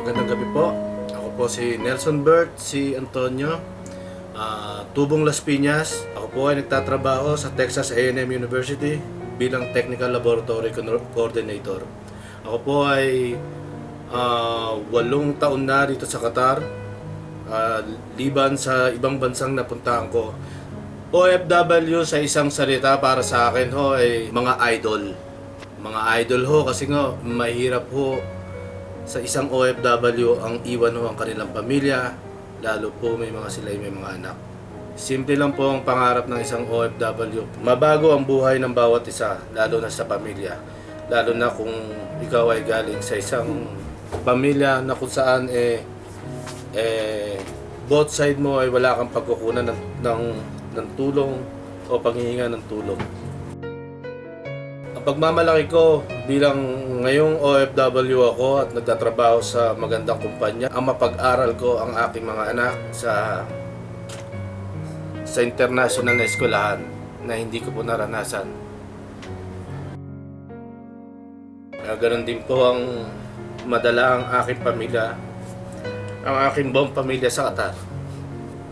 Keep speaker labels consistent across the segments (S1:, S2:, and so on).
S1: Magandang gabi po. Ako po si Nelson Bert, si Antonio, Tubong Las Piñas. Ako po ay nagtatrabaho sa Texas A&M University bilang Technical Laboratory Coordinator. Ako po ay 8 taon na dito sa Qatar, liban sa ibang bansang napuntahan ko. OFW sa isang salita para sa akin ho ay mga idol. Mga idol ho kasi nga mahirap ho sa isang OFW ang iwan ho ang kanilang pamilya, lalo po may mga anak. Simple lang po ang pangarap ng isang OFW. Mabago ang buhay ng bawat isa, lalo na sa pamilya. Lalo na kung ikaw ay galing sa isang pamilya na kung saan both side mo ay wala kang pagkukunan ng tulong o panghihinga ng tulong. Ang pagmamalaki ko bilang ngayong OFW ako at nagtatrabaho sa magandang kumpanya, ang mapag-aral ko ang aking mga anak sa international na eskwelahan na hindi ko po naranasan. Ganoon din po ang madala ang aking pamilya, ang aking buong pamilya sa Qatar.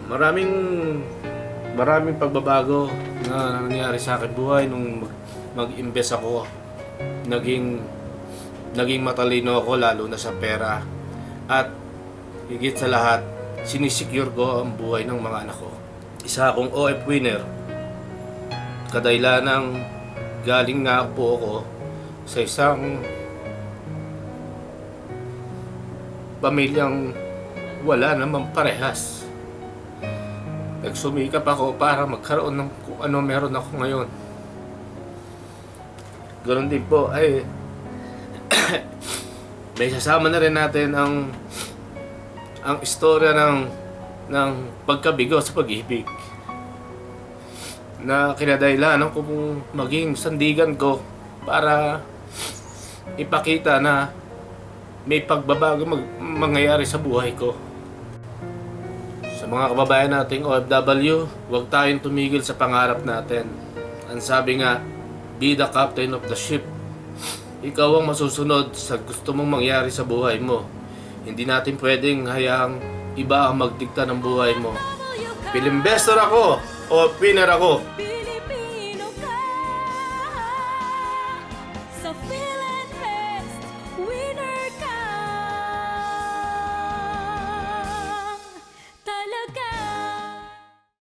S1: Maraming pagbabago na nangyari sa aking buhay nung mag-invest ako. Naging matalino ako lalo na sa pera. At higit sa lahat, sinisecure ko ang buhay ng mga anak ko. Isa akong OF winner. Kadailanang galing nga po ako sa isang pamilyang wala namang parehas. Nagsumikap ako para magkaroon ng kung ano meron ako ngayon. Ganoon din po ay may sasama na rin natin ang istorya ng pagkabigo sa pag-ibig na kinadahilanan ko pong maging sandigan ko para ipakita na may pagbabago mangyayari sa buhay ko. Sa mga kababayan nating OFW, huwag tayong tumigil sa pangarap natin. Ang sabi nga, be the captain of the ship. Ikaw ang masusunod sa gusto mong mangyari sa buhay mo. Hindi natin pwedeng hayaang iba ang magdikta ng buhay mo. Film investor ako o winner ako.